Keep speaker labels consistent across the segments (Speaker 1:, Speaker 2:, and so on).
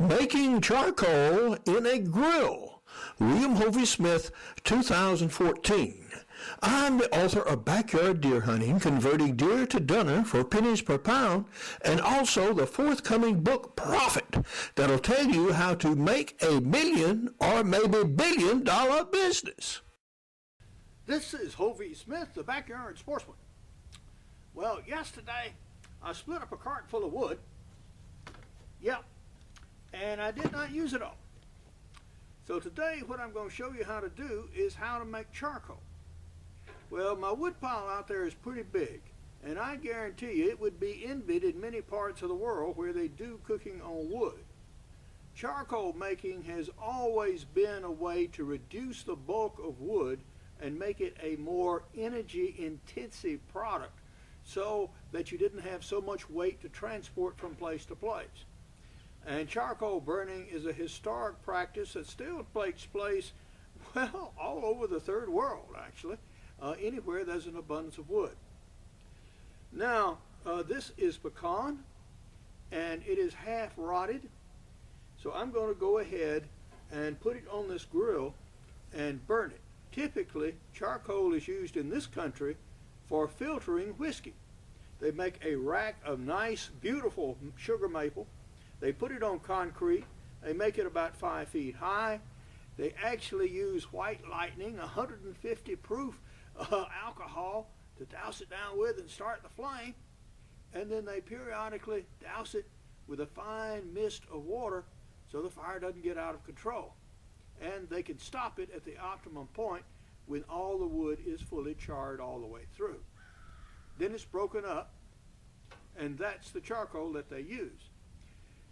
Speaker 1: Making Charcoal in a Grill, William Hovey Smith, 2014. I'm the author of Backyard Deer Hunting, Converting Deer to Dunner for Pennies Per Pound, and also the forthcoming book, Profit, that'll tell you how to make $1 million or maybe $1 billion business.
Speaker 2: This is Hovey Smith, the Backyard Sportsman. Well, yesterday I split up a cart full of wood. Yep. And I did not use it all. So today what I'm going to show you how to do is how to make charcoal. Well, my wood pile out there is pretty big, and I guarantee you it would be envied in many parts of the world where they do cooking on wood. Charcoal making has always been a way to reduce the bulk of wood and make it a more energy intensive product so that you didn't have so much weight to transport from place to place. And charcoal burning is a historic practice that still takes place, well, all over the third world, actually, anywhere there's an abundance of wood. Now, this is pecan, and it is half rotted. So I'm going to go ahead and put it on this grill and burn it. Typically, charcoal is used in this country for filtering whiskey. They make a rack of nice, beautiful sugar maple. They put it on concrete. They make it about 5 feet high. They actually use white lightning, 150 proof alcohol to douse it down with and start the flame. And then they periodically douse it with a fine mist of water so the fire doesn't get out of control. And they can stop it at the optimum point when all the wood is fully charred all the way through. Then it's broken up, and that's the charcoal that they use.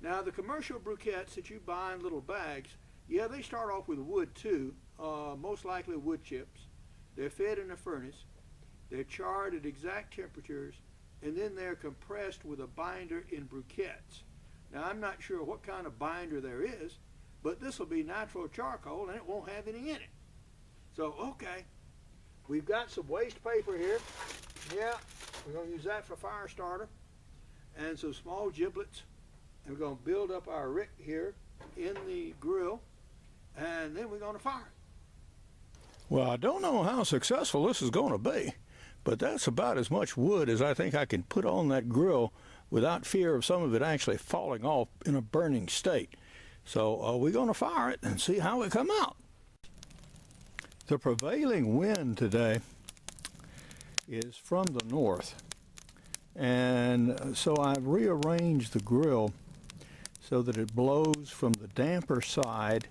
Speaker 2: Now, the commercial briquettes that you buy in little bags, yeah, they start off with wood too, most likely wood chips. They're fed in a furnace. They're charred at exact temperatures, and then they're compressed with a binder in briquettes. Now, I'm not sure what kind of binder there is, but this will be natural charcoal, and it won't have any in it. So, okay, we've got some waste paper here. Yeah, we're going to use that for fire starter, and some small giblets. And we're going to build up our rick here in the grill, and then we're going to fire it.
Speaker 1: Well, I don't know how successful this is going to be, but that's about as much wood as I think I can put on that grill without fear of some of it actually falling off in a burning state. So we're going to fire it and see how it come out. The prevailing wind today is from the north, and so I've rearranged the grill so that it blows from the damper side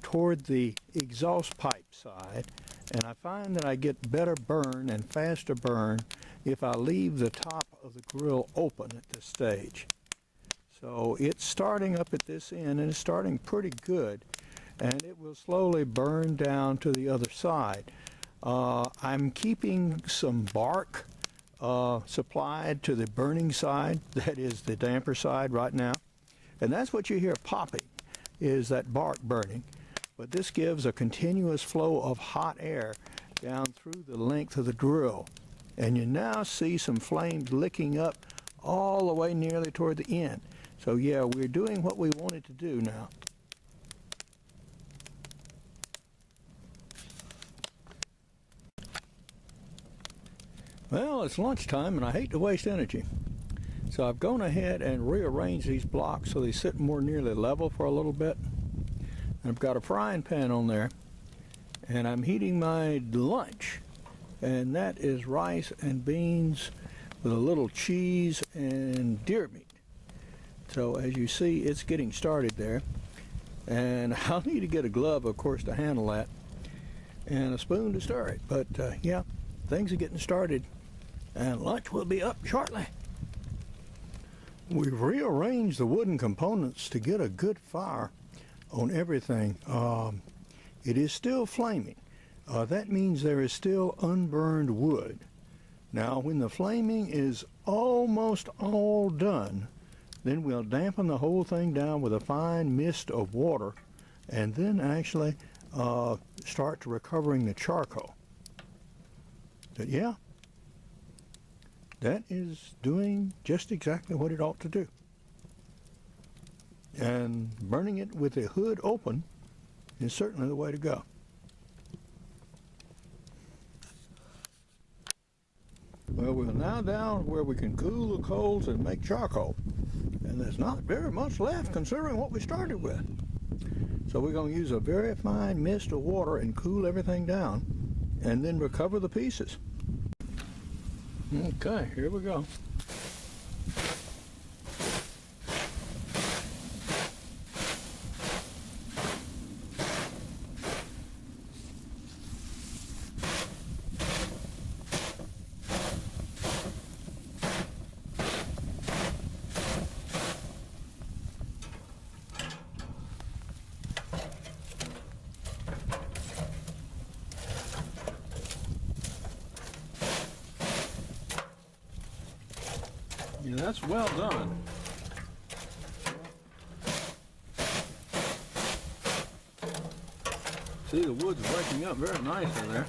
Speaker 1: toward the exhaust pipe side, and I find that I get better burn and faster burn if I leave the top of the grill open at this stage. So it's starting up at this end, and it's starting pretty good, and it will slowly burn down to the other side. I'm keeping some bark supplied to the burning side, that is the damper side right now. And that's what you hear popping, is that bark burning. But this gives a continuous flow of hot air down through the length of the grill. And you now see some flames licking up all the way nearly toward the end. So yeah, we're doing what we wanted to do now. Well, it's lunchtime and I hate to waste energy. So I've gone ahead and rearranged these blocks so they sit more nearly level for a little bit. And I've got a frying pan on there, and I'm heating my lunch, and that is rice and beans with a little cheese and deer meat. So as you see, it's getting started there, and I'll need to get a glove, of course, to handle that, and a spoon to stir it. But yeah, things are getting started, and lunch will be up shortly. We've rearranged the wooden components to get a good fire on everything. It is still flaming. That means there is still unburned wood. Now, when the flaming is almost all done, then we'll dampen the whole thing down with a fine mist of water, and then actually start to recovering the charcoal. But yeah, that is doing just exactly what it ought to do. and burning it with the hood open is certainly the way to go. Well, we're now down where we can cool the coals and make charcoal. And there's not very much left considering what we started with. So we're going to use a very fine mist of water and cool everything down and then recover the pieces. Okay, here we go. Yeah, that's well done. See, the wood's breaking up very nicely there.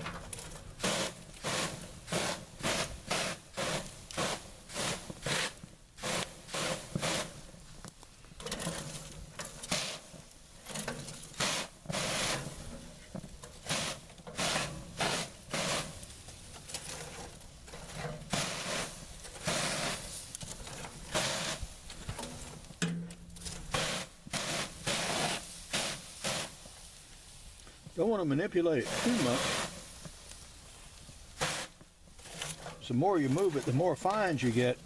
Speaker 1: Don't want to manipulate it too much. The more you move it, the more fines you get.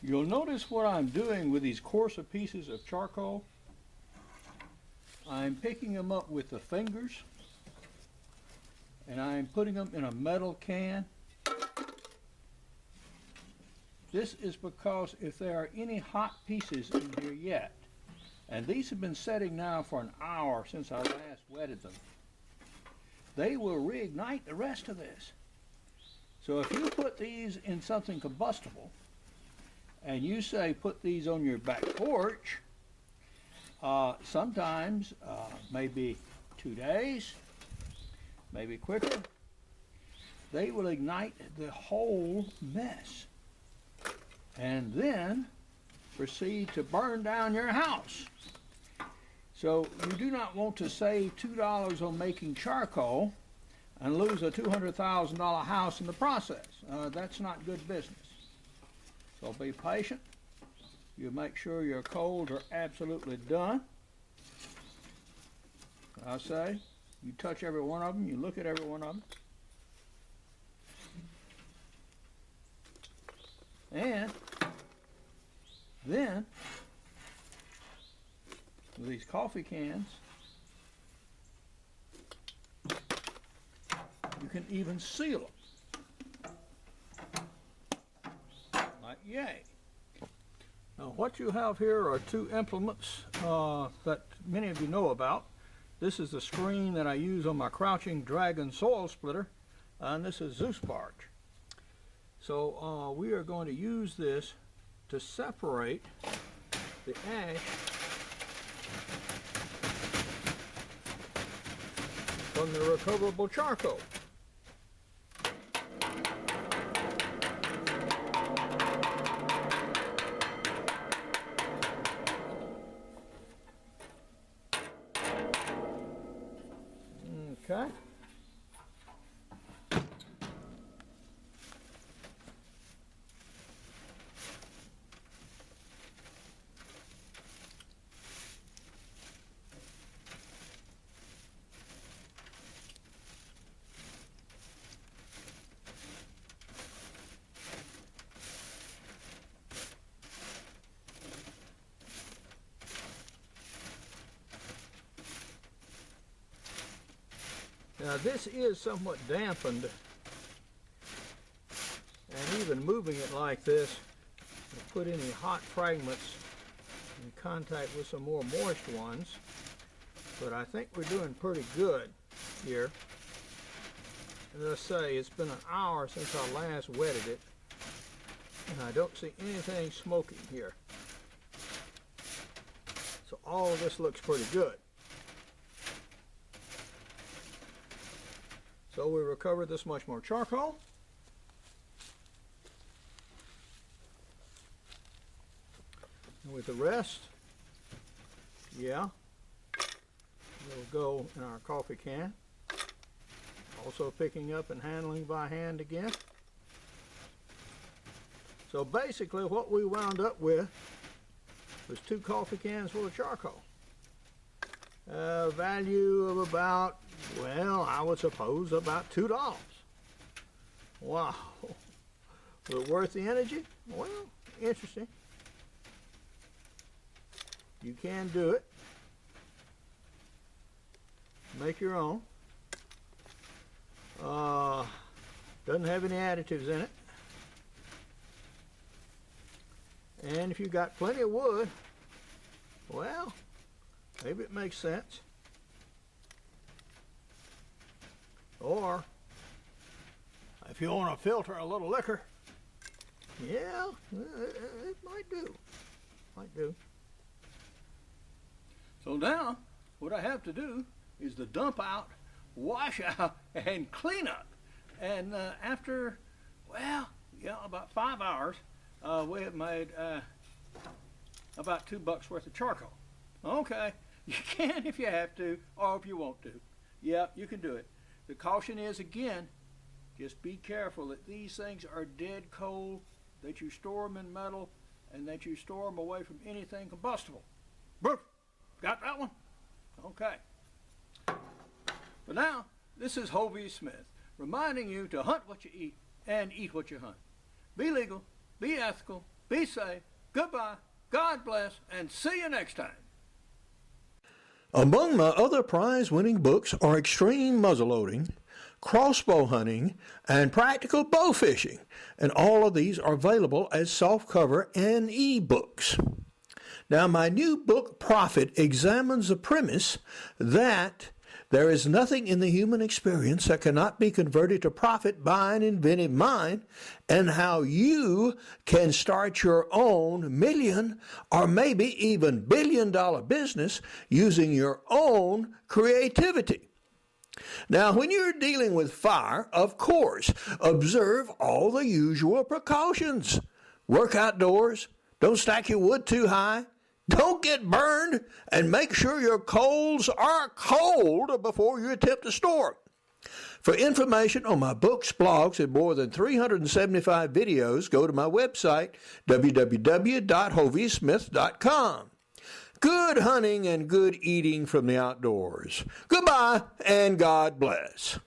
Speaker 1: You'll notice what I'm doing with these coarser pieces of charcoal. I'm picking them up with the fingers and I'm putting them in a metal can. This is because if there are any hot pieces in here yet, and these have been setting now for an hour since I last wetted them, they will reignite the rest of this. So if you put these in something combustible, and you say put these on your back porch, sometimes, maybe 2 days, maybe quicker, they will ignite the whole mess and then proceed to burn down your house. So you do not want to save $2 on making charcoal and lose a $200,000 house in the process. That's not good business. So be patient. You make sure your coals are absolutely done. I say, you touch every one of them, you look at every one of them. And then, with these coffee cans, you can even seal them. Yay. Now what you have here are two implements that many of you know about. This is the screen that I use on my Crouching Dragon soil splitter, and this is Zeus barge. So we are going to use this to separate the ash from the recoverable charcoal. Okay. Now this is somewhat dampened, and even moving it like this will put any hot fragments in contact with some more moist ones, but I think we're doing pretty good here. As I say, it's been an hour since I last wetted it,
Speaker 2: And I don't see anything smoking here. So all of this looks pretty good. So we recovered this much more charcoal. And with the rest, yeah, it'll go in our coffee can. Also picking up and handling by hand again. So basically what we wound up with was 2 coffee cans full of charcoal. Value of about, well, I would suppose about $2. Wow. Was it worth the energy? Well, interesting. You can do it. Make your own. Doesn't have any additives in it. And if you've got plenty of wood, well, maybe it makes sense. Or if you want to filter a little liquor, yeah, it might do. Might do. So now, what I have to do is to dump out, wash out, and clean up. And after, well, yeah, about 5 hours, we have made about $2 worth of charcoal. Okay, you can if you have to, or if you want to. Yeah, you can do it. The caution is, again, just be careful that these things are dead cold, that you store them in metal, and that you store them away from anything combustible. Brooke, got that one? Okay. But now, this is Hovey Smith, reminding you to hunt what you eat and eat what you hunt. Be legal, be ethical, be safe. Goodbye, God bless, and see you next time.
Speaker 1: Among my other prize-winning books are Extreme Muzzleloading, Crossbow Hunting, and Practical Bow Fishing, and all of these are available as softcover and e-books. Now, my new book, Profit, examines the premise that there is nothing in the human experience that cannot be converted to profit by an inventive mind, and how you can start your own million or maybe even billion-dollar business using your own creativity. Now, when you're dealing with fire, of course, observe all the usual precautions. Work outdoors, don't stack your wood too high, don't get burned, and make sure your coals are cold before you attempt to store them. For information on my books, blogs, and more than 375 videos, go to my website, www.hoveysmith.com. Good hunting and good eating from the outdoors. Goodbye, and God bless.